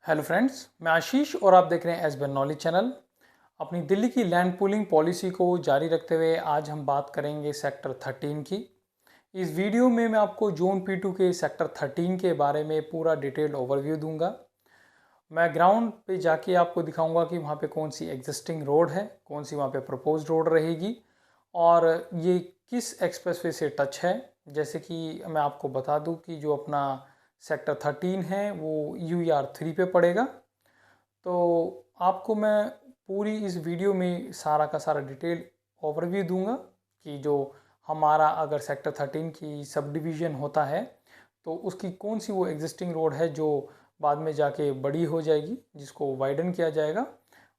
Hello friends, मैं आशीष और आप देख रहे हैं एसबीएन नॉलेज चैनल। अपनी दिल्ली की लैंड पूलिंग पॉलिसी को जारी रखते हुए आज हम बात करेंगे सेक्टर 13 की। इस वीडियो में मैं आपको जोन P2 के सेक्टर 13 के बारे में पूरा डिटेल्ड ओवरव्यू दूंगा। मैं ग्राउंड पे जाके आपको दिखाऊंगा कि वहाँ पे कौन सी एग्जिस्टिंग रोड है, कौन सी वहाँ पे प्रपोज्ड रोड रहेगी और ये किस एक्सप्रेसवे से टच है। जैसे कि मैं आपको बता दूं कि जो अपना सेक्टर 13 है वो UER 3 पे पड़ेगा। तो आपको मैं पूरी इस वीडियो में सारा का सारा डिटेल ओवरव्यू दूंगा कि जो हमारा अगर सेक्टर 13 की सब डिवीज़न होता है तो उसकी कौन सी वो एग्जिस्टिंग रोड है जो बाद में जाके बड़ी हो जाएगी, जिसको वाइडन किया जाएगा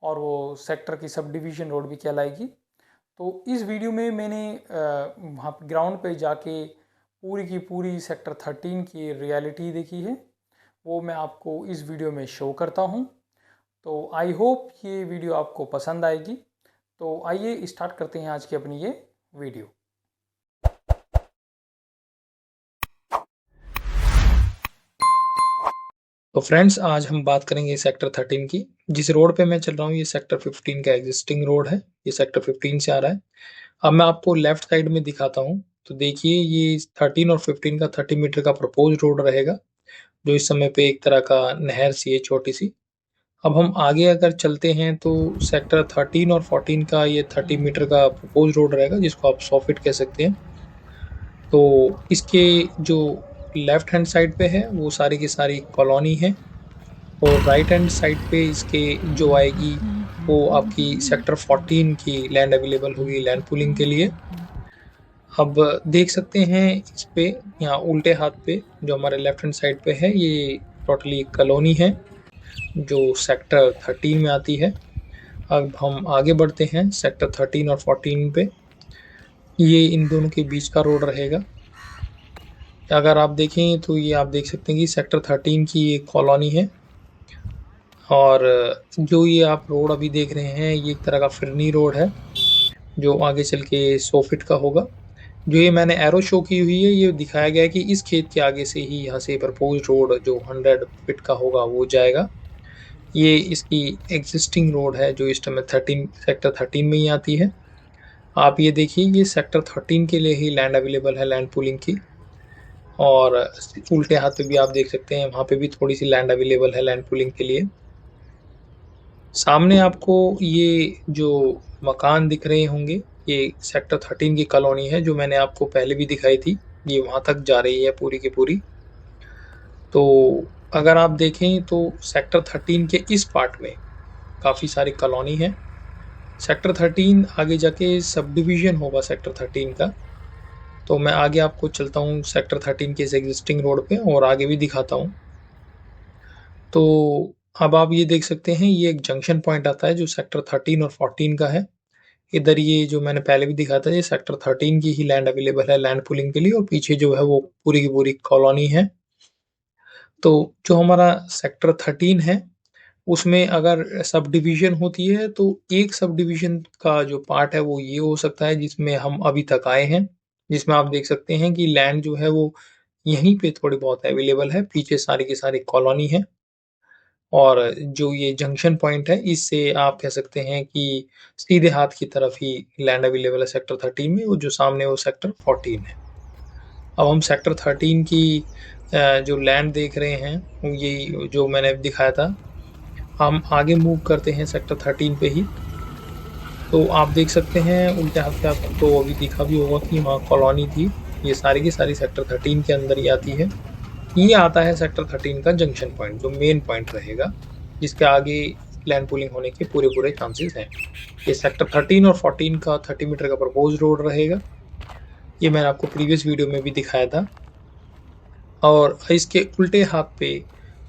और वो सेक्टर की सब डिवीज़न रोड भी कहलाएगी। तो इस वीडियो में मैंने वहाँ ग्राउंड पे जाके पूरी की पूरी सेक्टर 13 की रियलिटी देखी है, वो मैं आपको इस वीडियो में शो करता हूँ। तो आई होप ये वीडियो आपको पसंद आएगी। तो आइए स्टार्ट करते हैं आज की अपनी ये वीडियो। तो फ्रेंड्स, आज हम बात करेंगे सेक्टर 13 की। जिस रोड पे मैं चल रहा हूँ ये सेक्टर 15 का एग्जिस्टिंग रोड है। ये सेक्टर 15 से आ रहा है। अब मैं आपको लेफ्ट साइड में दिखाता हूँ। तो देखिए, ये 13 और 15 का 30 मीटर का प्रपोज रोड रहेगा, जो इस समय पे एक तरह का नहर सी है, छोटी सी। अब हम आगे अगर चलते हैं तो सेक्टर 13 और 14 का ये 30 मीटर का प्रपोज रोड रहेगा, जिसको आप 100 फीट कह सकते हैं। तो इसके जो लेफ्ट हैंड साइड पे है वो सारी की सारी कॉलोनी है, और राइट हैंड साइड पे इसके जो आएगी वो आपकी सेक्टर 14 की लैंड अवेलेबल होगी लैंड पूलिंग के लिए। अब देख सकते हैं इस पे, यहाँ उल्टे हाथ पे जो हमारे लेफ्ट हैंड साइड पे है, ये टोटली कॉलोनी है जो सेक्टर 13 में आती है। अब हम आगे बढ़ते हैं सेक्टर 13 और 14 पे। ये इन दोनों के बीच का रोड रहेगा। अगर आप देखें तो ये आप देख सकते हैं कि सेक्टर 13 की ये कॉलोनी है, और जो ये आप रोड अभी देख रहे हैं ये एक तरह का फिरनी रोड है, जो आगे चल के 100 फीट का होगा। जो ये मैंने एरो शो की हुई है, ये दिखाया गया है कि इस खेत के आगे से ही यहाँ से प्रपोज रोड जो 100 फीट का होगा वो जाएगा। ये इसकी एग्जिस्टिंग रोड है जो इस टाइम सेक्टर 13 में ही आती है। आप ये देखिए, ये सेक्टर 13 के लिए ही लैंड अवेलेबल है लैंड पूलिंग की, और उल्टे हाथ पे भी आप देख सकते हैं वहाँ पे भी थोड़ी सी लैंड अवेलेबल है लैंड पूलिंग के लिए। सामने आपको ये जो मकान दिख रहे होंगे, ये सेक्टर 13 की कॉलोनी है जो मैंने आपको पहले भी दिखाई थी। ये वहाँ तक जा रही है पूरी की पूरी। तो अगर आप देखें तो सेक्टर 13 के इस पार्ट में काफ़ी सारी कॉलोनी है। सेक्टर 13 आगे जाके सब डिवीज़न होगा सेक्टर 13 का। तो मैं आगे आपको चलता हूँ सेक्टर 13 के इस एग्जिस्टिंग रोड पे और आगे भी दिखाता हूँ। तो अब आप ये देख सकते हैं, ये एक जंक्शन पॉइंट आता है जो सेक्टर 13 और 14 का है। इधर ये जो मैंने पहले भी दिखाया था, ये सेक्टर 13 की ही लैंड अवेलेबल है लैंड पूलिंग के लिए, और पीछे जो है वो पूरी की पूरी कॉलोनी है। तो जो हमारा सेक्टर 13 है उसमें अगर सब डिवीज़न होती है तो एक सब डिवीज़न का जो पार्ट है वो ये हो सकता है जिसमें हम अभी तक आए हैं, जिसमें आप देख सकते हैं कि लैंड जो है वो यहीं पे थोड़ी बहुत अवेलेबल है, पीछे सारी की सारी कॉलोनी है। और जो ये जंक्शन पॉइंट है, इससे आप कह सकते हैं कि सीधे हाथ की तरफ ही लैंड अवेलेबल है सेक्टर 13 में, वो जो सामने वो सेक्टर 14 है। अब हम सेक्टर 13 की जो लैंड देख रहे हैं, ये जो मैंने दिखाया था, हम आगे मूव करते हैं सेक्टर 13 पे ही। तो आप देख सकते हैं उल्टे हाथ पे आपको अभी दिखा भी होगा कि वहाँ कॉलोनी थी। ये सारी की सारी सेक्टर 13 के अंदर ही आती है। ये आता है सेक्टर 13 का जंक्शन पॉइंट, जो मेन पॉइंट रहेगा, जिसके आगे लैंड पूलिंग होने के पूरे चांसेस हैं। ये सेक्टर 13 और 14 का 30 मीटर का प्रपोज रोड रहेगा। ये मैंने आपको प्रीवियस वीडियो में भी दिखाया था। और इसके उल्टे हाथ पे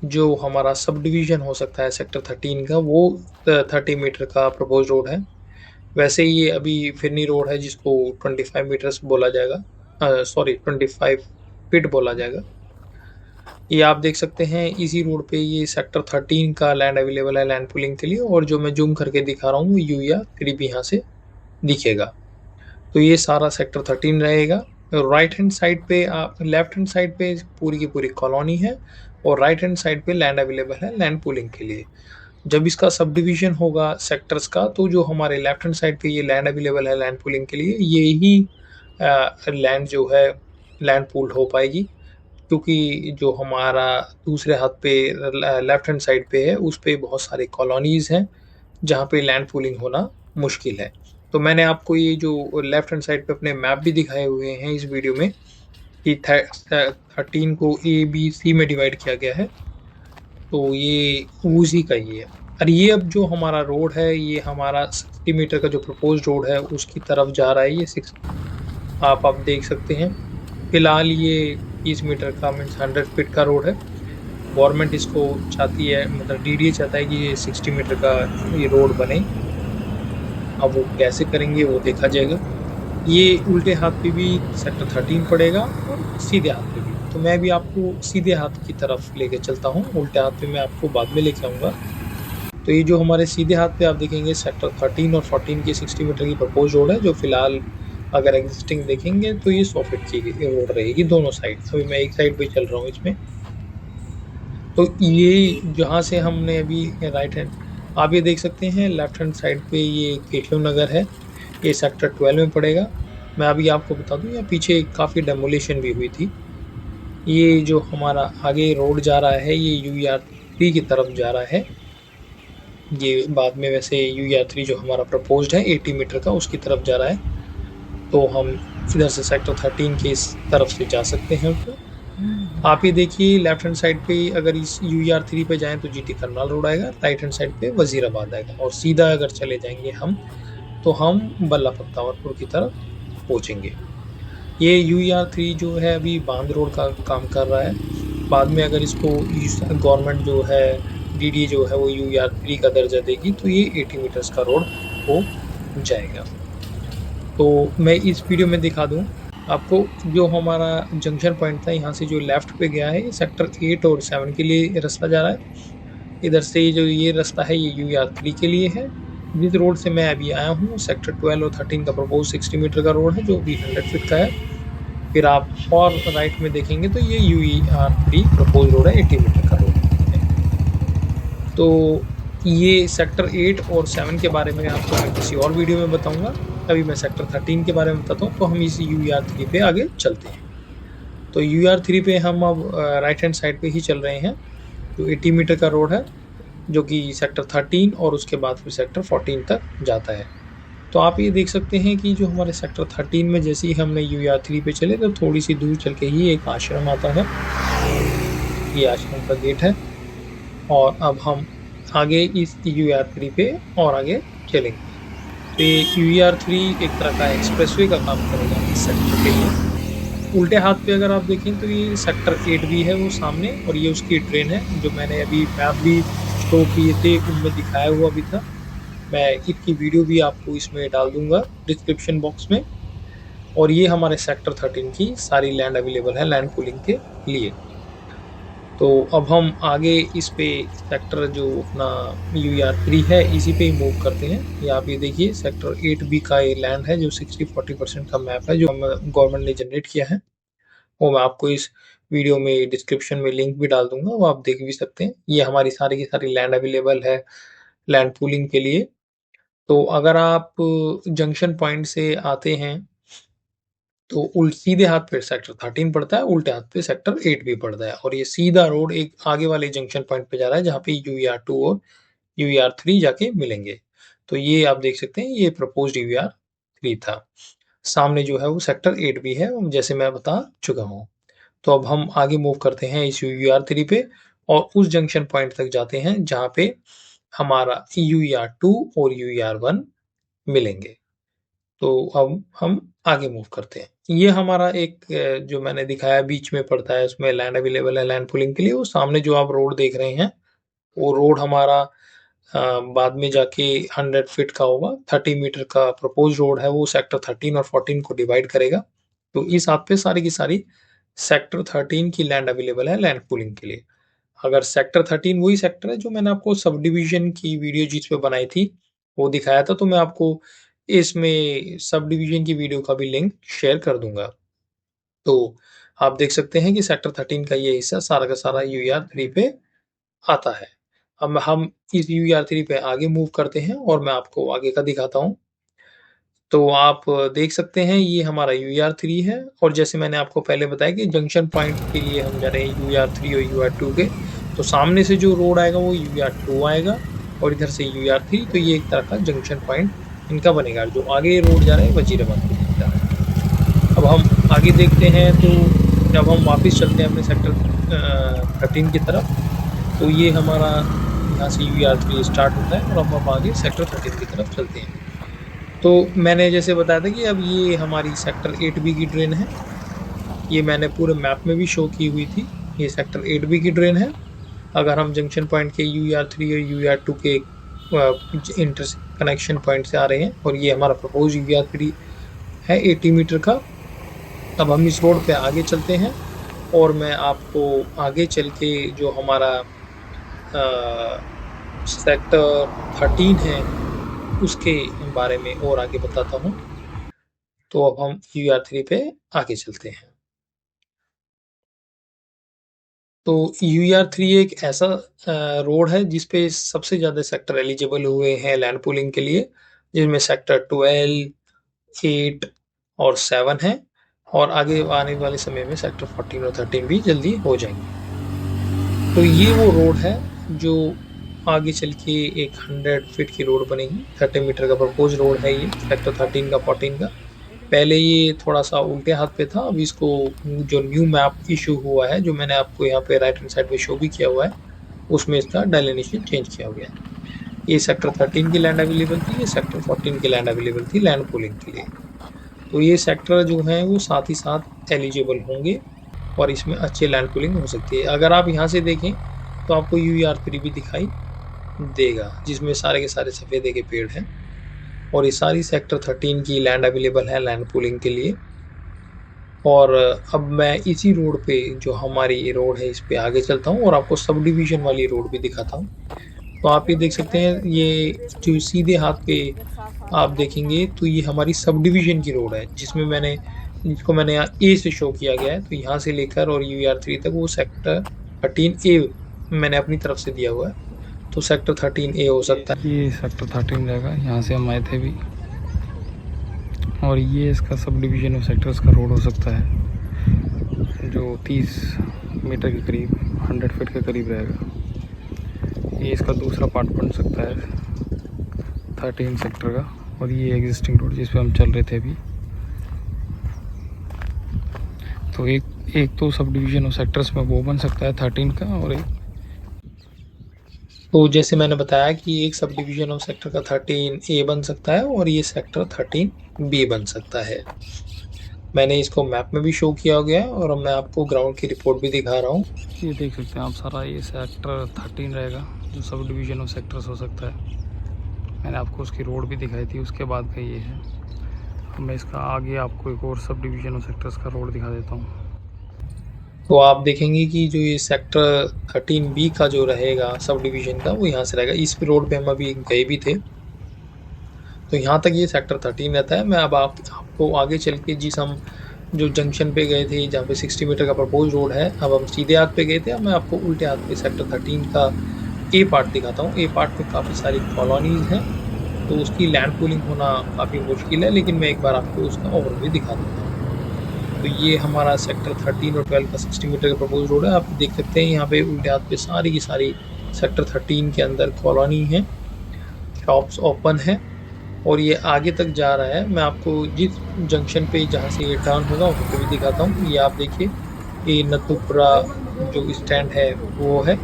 जो हमारा सब डिवीज़न हो सकता है सेक्टर 13 का, वो 30 मीटर का प्रपोज रोड है। वैसे ये अभी फिरनी रोड है जिसको 25 मीटर्स बोला जाएगा, सॉरी 25 फीट बोला जाएगा। ये आप देख सकते हैं इसी रोड पे ये सेक्टर 13 का लैंड अवेलेबल है लैंड पूलिंग के लिए, और जो मैं जूम करके दिखा रहा हूँ वो यूया करीब यहाँ से दिखेगा। तो ये सारा सेक्टर 13 रहेगा। राइट हैंड साइड पे, लेफ्ट हैंड साइड पे पूरी की पूरी कॉलोनी है, और राइट हैंड साइड पे लैंड अवेलेबल है लैंड पूलिंग के लिए। जब इसका सब डिवीजन होगा सेक्टर्स का, तो जो हमारे लेफ्ट हैंड साइड पे ये लैंड अवेलेबल है लैंड पूलिंग के लिए, ये ही लैंड जो है लैंड पूल्ड हो पाएगी। क्योंकि जो हमारा दूसरे हाथ पे लेफ्ट हैंड साइड पे है, उस पे बहुत सारे कॉलोनीज हैं जहाँ पे लैंड पूलिंग होना मुश्किल है। तो मैंने आपको ये जो लेफ्ट हैंड साइड पे अपने मैप भी दिखाए हुए हैं इस वीडियो में कि 13 को ए बी सी में डिवाइड किया गया है। तो ये उसी का ही है। और ये अब जो हमारा रोड है, ये हमारा 60 मीटर का जो प्रपोज रोड है उसकी तरफ जा रहा है। ये 6 आप देख सकते हैं। फिलहाल ये 30 मीटर का मीन्स 100 फीट का रोड है। गवर्नमेंट इसको चाहती है, मतलब डीडीए चाहता है कि ये 60 मीटर का ये रोड बने। अब वो कैसे करेंगे वो देखा जाएगा। ये उल्टे हाथ पे भी सेक्टर 13 पड़ेगा और सीधे हाथ पे भी। तो मैं भी आपको सीधे हाथ की तरफ लेके चलता हूँ, उल्टे हाथ पे मैं आपको बाद में लेके आऊँगा। तो ये जो हमारे सीधे हाथ पे आप देखेंगे सेक्टर 13 और 14 की 60 मीटर की प्रपोज रोड है, जो फिलहाल अगर एग्जिस्टिंग देखेंगे तो ये 100 फीट की रोड रहेगी दोनों साइड। अभी मैं एक साइड पे चल रहा हूँ इसमें। तो ये जहाँ से हमने अभी राइट हैंड, आप ये देख सकते हैं लेफ्ट हैंड साइड पे ये केशव नगर है, ये सेक्टर 12 में पड़ेगा। मैं अभी आपको बता दूं, यहाँ पीछे काफ़ी डेमोलिशन भी हुई थी। ये जो हमारा आगे रोड जा रहा है, ये UER3 की तरफ जा रहा है। ये बाद में वैसे UER3 जो हमारा प्रपोज्ड है 80 मीटर का, उसकी तरफ जा रहा है। तो हम इधर से सेक्टर 13 की इस तरफ से जा सकते हैं। तो आप ये देखिए लेफ्ट हैंड साइड पे अगर इस UER3 पे जाएं तो GT करनाल रोड आएगा, राइट हैंड साइड पे वजीराबाद आएगा, और सीधा अगर चले जाएंगे हम तो हम बल्ला पत्तावरपुर की तरफ पहुंचेंगे। ये UER3 जो है अभी बांध रोड का काम कर रहा है। बाद में अगर इसको गवर्नमेंट जो है DDA जो है वो UER3 का दर्जा देगी तो ये 80 मीटर्स का रोड हो जाएगा। तो मैं इस वीडियो में दिखा दूं आपको, जो हमारा जंक्शन पॉइंट था यहाँ से जो लेफ्ट पे गया है, सेक्टर 8 और 7 के लिए रास्ता जा रहा है। इधर से जो ये रास्ता है ये UER3 के लिए है। जिस रोड से मैं अभी आया हूँ सेक्टर 12 और 13 का प्रपोज 60 मीटर का रोड है, जो भी 100 फीट का है। फिर आप और राइट में देखेंगे तो ये UER3 प्रपोज रोड है, 80 मीटर का रोड है। तो ये सेक्टर 8 और 7 के बारे में आपको मैं किसी और वीडियो में बताऊंगा। अभी मैं सेक्टर 13 के बारे में बताता हूँ। तो हम इस UER3 पे आगे चलते हैं। तो UER3 पे हम अब राइट हैंड साइड पे ही चल रहे हैं, जो 80 मीटर का रोड है, जो कि सेक्टर 13 और उसके बाद फिर सेक्टर 14 तक जाता है। तो आप ये देख सकते हैं कि जो हमारे सेक्टर 13 में जैसे ही हमने UER3 पे चले तो थोड़ी सी दूर चल के ही एक आश्रम आता है। ये आश्रम का गेट है। और अब हम आगे इस UER3 पे और आगे चलेंगे। तो ये UER3 एक तरह का एक्सप्रेसवे का काम करेगा इस सेक्टर के लिए। उल्टे हाथ पे अगर आप देखें तो ये सेक्टर 8 भी है वो सामने, और ये उसकी ट्रेन है जो मैंने अभी मैप भी शो किए थे उनमें दिखाया हुआ भी था। मैं इसकी वीडियो भी आपको इसमें डाल दूंगा डिस्क्रिप्शन बॉक्स में। और ये हमारे सेक्टर 13 की सारी लैंड अवेलेबल है लैंड पूलिंग के लिए। तो अब हम आगे इस पे सेक्टर जो अपना UER3 है इसी पे ही मूव करते हैं। ये आप ये देखिए सेक्टर 8B का ये लैंड है जो 60-40% का मैप है जो गवर्नमेंट ने जनरेट किया है। वो मैं आपको इस वीडियो में डिस्क्रिप्शन में लिंक भी डाल दूंगा, वो आप देख भी सकते हैं। ये हमारी सारी की सारी लैंड अवेलेबल है लैंड पूलिंग के लिए। तो अगर आप जंक्शन पॉइंट से आते हैं तो सीधे हाथ पे सेक्टर 13 पड़ता है, उल्टे हाथ पे सेक्टर 8 भी पड़ता है, और ये सीधा रोड एक आगे वाले जंक्शन पॉइंट पे जा रहा है जहाँ पे UER2 और UER3 जाके मिलेंगे। तो ये आप देख सकते हैं ये प्रपोज्ड UER3 था। सामने जो है वो सेक्टर 8 भी है जैसे मैं बता चुका हूँ। तो अब हम आगे मूव करते हैं इस UER3 पे और उस जंक्शन पॉइंट तक जाते हैं जहाँ पे हमारा UER2 और UER1 मिलेंगे। तो अब हम आगे मूव करते हैं। ये हमारा एक जो मैंने दिखाया बीच में पड़ता है, उसमें लैंड अवेलेबल है लैंड पूलिंग के लिए। वो सामने जो आप रोड देख रहे हैं वो रोड हमारा बाद में जाके 100 फीट का होगा। 30 मीटर का प्रपोज रोड है, वो सेक्टर 13 और 14 को डिवाइड करेगा। तो इस हाथ पे सारी की सारी सेक्टर 13 की लैंड अवेलेबल है लैंड पूलिंग के लिए। अगर सेक्टर 13 वही सेक्टर है जो मैंने आपको सब डिवीजन की वीडियो जिस पे बनाई थी वो दिखाया था, तो मैं आपको इसमें सब डिवीजन की वीडियो का भी लिंक शेयर कर दूंगा। तो आप देख सकते हैं कि सेक्टर 13 का ये हिस्सा सारा का सारा UER3 पे आता है। अब हम इस UER3 पे आगे मूव करते हैं और मैं आपको आगे का दिखाता हूँ। तो आप देख सकते हैं ये हमारा UER3 है और जैसे मैंने आपको पहले बताया कि जंक्शन पॉइंट के लिए हम जा रहे हैं UER3 और UER2 के। तो सामने से जो रोड आएगा वो UER2 आएगा और इधर से UER3, तो ये एक तरह का जंक्शन पॉइंट इनका बनेगा। जो आगे रोड जा रहा है वजीराबाद के लिए जा रहा है। अब हम आगे देखते हैं तो जब हम वापस चलते हैं अपने सेक्टर 13 की तरफ, तो ये हमारा यहाँ से UER3 स्टार्ट होता है और हम आगे सेक्टर 13 की तरफ चलते हैं। तो मैंने जैसे बताया था कि अब ये हमारी सेक्टर 8B की ट्रेन है। ये मैंने पूरे मैप में भी शो की हुई थी। ये सेक्टर 8B की ट्रेन है। अगर हम जंक्शन पॉइंट के UER3 और UER2 के इंटर कनेक्शन पॉइंट से आ रहे हैं और ये हमारा प्रपोज UER3 है 80 मीटर का। अब हम इस रोड पे आगे चलते हैं और मैं आपको आगे चल के जो हमारा सेक्टर 13 है उसके बारे में और आगे बताता हूँ। तो अब हम UER3 पे आगे चलते हैं। तो UER3 एक ऐसा रोड है जिस पे सबसे ज़्यादा सेक्टर एलिजिबल हुए हैं लैंड पूलिंग के लिए, जिनमें सेक्टर 12, 8 और 7 है और आगे आने वाले समय में सेक्टर 14 और 13 भी जल्दी हो जाएंगे। तो ये वो रोड है जो आगे चल के एक 100 फीट की रोड बनेगी। 30 मीटर का प्रपोज रोड है ये सेक्टर 13 का 14 का। पहले ये थोड़ा-सा उल्टे हाथ पे था, अब इसको जो न्यू मैप इश्यू हुआ है, जो मैंने आपको यहाँ पे राइट हैंड साइड पे शो भी किया हुआ है, उसमें इसका डायलिनेशन चेंज किया गया है। ये सेक्टर 13 की लैंड अवेलेबल थी, ये सेक्टर 14 की लैंड अवेलेबल थी लैंड पूलिंग के लिए। तो ये सेक्टर जो हैं वो साथ ही साथ एलिजिबल होंगे और इसमें अच्छी लैंड पूलिंग हो सकती है। अगर आप यहाँ से देखें तो आपको UER3 भी दिखाई देगा, जिसमें सारे के सारे सफ़ेदे के पेड़ हैं और ये सारी सेक्टर 13 की लैंड अवेलेबल है लैंड पूलिंग के लिए। और अब मैं इसी रोड पे जो हमारी ये रोड है इस पे आगे चलता हूँ और आपको सब डिवीज़न वाली रोड भी दिखाता हूँ। तो आप ये देख सकते हैं ये जो सीधे हाथ पे आप देखेंगे तो ये हमारी सब डिवीज़न की रोड है, जिसको मैंने यहाँ ए से शो किया गया है। तो यहाँ से लेकर और UER3 तक वो सेक्टर 13A मैंने अपनी तरफ से दिया हुआ है, तो सेक्टर 13A हो सकता है। ये सेक्टर 13 रहेगा, यहाँ से हम आए थे भी। और ये इसका सब डिवीज़न ऑफ सेक्टर्स का रोड हो सकता है जो 30 मीटर के करीब 100 फीट के करीब रहेगा। ये इसका दूसरा पार्ट बन सकता है 13 सेक्टर का। और ये एग्जिस्टिंग रोड जिस पे हम चल रहे थे अभी। तो एक तो सब डिवीज़न ऑफ सेक्टर्स में वो बन सकता है 13 का, और एक तो जैसे मैंने बताया कि एक सब डिवीज़न ऑफ सेक्टर का 13A बन सकता है और ये सेक्टर 13B बन सकता है। मैंने इसको मैप में भी शो किया गया है और अब मैं आपको ग्राउंड की रिपोर्ट भी दिखा रहा हूँ। ये देख सकते हैं आप, सारा ये सेक्टर 13 रहेगा जो सब डिवीज़न ऑफ सेक्टर्स हो सकता है। मैंने आपको उसकी रोड भी दिखाई थी, उसके बाद का ये है। अब मैं इसका आगे आपको एक और सब डिवीज़न ऑफ सेक्टर्स का रोड दिखा देता हूँ। तो आप देखेंगे कि जो ये सेक्टर 13B का जो रहेगा सब डिवीज़न का, वो यहाँ से रहेगा। इस रोड पे हम अभी गए भी थे। तो यहाँ तक ये सेक्टर 13 रहता है। मैं अब आपको आगे चल के हम जो जंक्शन पे गए थे जहाँ पे 60 मीटर का प्रपोज रोड है, अब हम सीधे हाथ पे गए थे। अब मैं आपको उल्टे हाथ पे सेक्टर 13 का ए पार्ट दिखाता हूँ। ए पार्ट में काफ़ी सारी कॉलोनीज़ हैं, तो उसकी लैंड पूलिंग होना काफ़ी मुश्किल है, लेकिन मैं एक बार आपको उसका ओवरव्यू दिखा देता हूँ। तो ये हमारा सेक्टर 13 और 12 का 60 मीटर का प्रपोज रोड है। आप देख सकते हैं यहाँ पे उल्टे हाथ पे सारी की सारी सेक्टर 13 के अंदर कॉलोनी है, शॉप्स ओपन है और ये आगे तक जा रहा है। मैं आपको जिस जंक्शन पे जहाँ से ये टर्न होगा वहाँ पे भी दिखाता हूँ। ये आप देखिए, ये नथुपुरा जो स्टैंड है वो है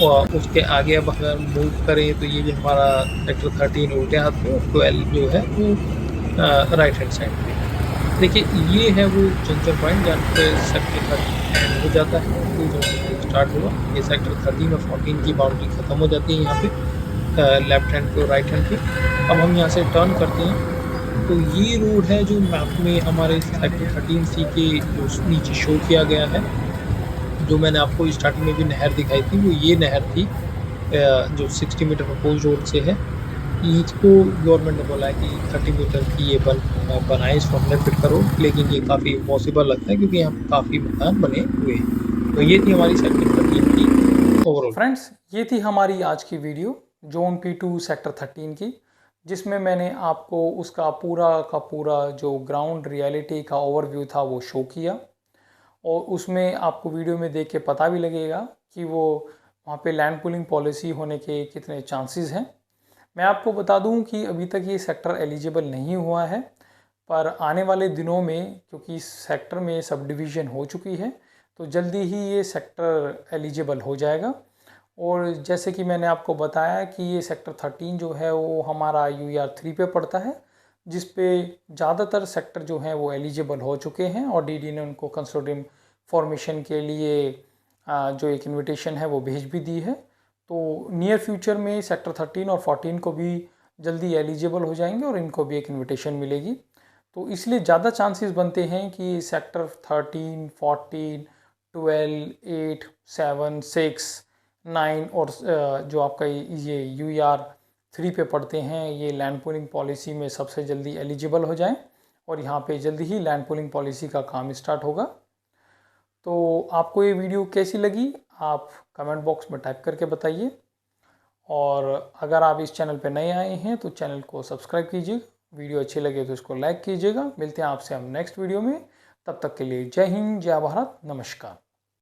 और उसके आगे अब अगर मूव करें तो ये भी हमारा सेक्टर 13 उल्टे हाथ पे और 12 जो है वो राइट हैंड साइड पे। देखिए ये है वो जंक्शन पॉइंट जहाँ पे सेक्टर 13 एंड हो जाता है, तो जंक्शन स्टार्ट हुआ। ये सेक्टर 13 और 14 की बाउंड्री ख़त्म हो जाती है यहाँ पे लेफ्ट हैंड पे और राइट हैंड पे। अब हम यहाँ से टर्न करते हैं तो ये रोड है जो मैप में हमारे सेक्टर 13C के जो नीचे शो किया गया है। जो मैंने आपको स्टार्टिंग में भी नहर दिखाई थी, वो ये नहर थी जो 60 मीटर प्रपोज रोड से है। इसको गवर्नमेंट ने बोला है कि 30 मीटर की ये बनाए, इसको हमने फिट करो, लेकिन ये काफ़ी इम्पॉसिबल लगता है क्योंकि यहाँ पे काफ़ी मकान बने हुए हैं। तो ये थी हमारी सेक्टर 13 की ओवरऑल। फ्रेंड्स, ये थी हमारी आज की वीडियो जोन P2 सेक्टर 13 की, जिसमें मैंने आपको उसका पूरा का पूरा जो ग्राउंड रियलिटी का ओवरव्यू था वो शो किया, और उसमें आपको वीडियो में देख के पता भी लगेगा कि वो वहाँ पे लैंड पूलिंग पॉलिसी होने के कितने चांसेस हैं। मैं आपको बता दूं कि अभी तक ये सेक्टर एलिजिबल नहीं हुआ है, पर आने वाले दिनों में क्योंकि इस सेक्टर में सब डिवीज़न हो चुकी है तो जल्दी ही ये सेक्टर एलिजिबल हो जाएगा। और जैसे कि मैंने आपको बताया कि ये सेक्टर 13 जो है वो हमारा UER 3 पे पड़ता है, जिस पे ज़्यादातर सेक्टर जो हैं वो एलिजिबल हो चुके हैं और DD ने उनको कंसोर्टियम फॉर्मेशन के लिए जो एक इनविटेशन है वो भेज भी दी है। तो नियर फ्यूचर में सेक्टर 13 और 14 को भी जल्दी एलिजिबल हो जाएंगे और इनको भी एक इनविटेशन मिलेगी। तो इसलिए ज़्यादा चांसेस बनते हैं कि सेक्टर 13, 14, 12, 8, 7, 6, 9 और जो आपका ये UER 3 पे पढ़ते हैं, ये लैंड पूलिंग पॉलिसी में सबसे जल्दी एलिजिबल हो जाएं और यहाँ पे जल्दी ही लैंड पूलिंग पॉलिसी का काम स्टार्ट होगा। तो आपको ये वीडियो कैसी लगी आप कमेंट बॉक्स में टाइप करके बताइए, और अगर आप इस चैनल पर नए आए हैं तो चैनल को सब्सक्राइब कीजिए, वीडियो अच्छी लगे तो इसको लाइक कीजिएगा। मिलते हैं आपसे हम नेक्स्ट वीडियो में, तब तक के लिए जय हिंद, जय भारत, नमस्कार।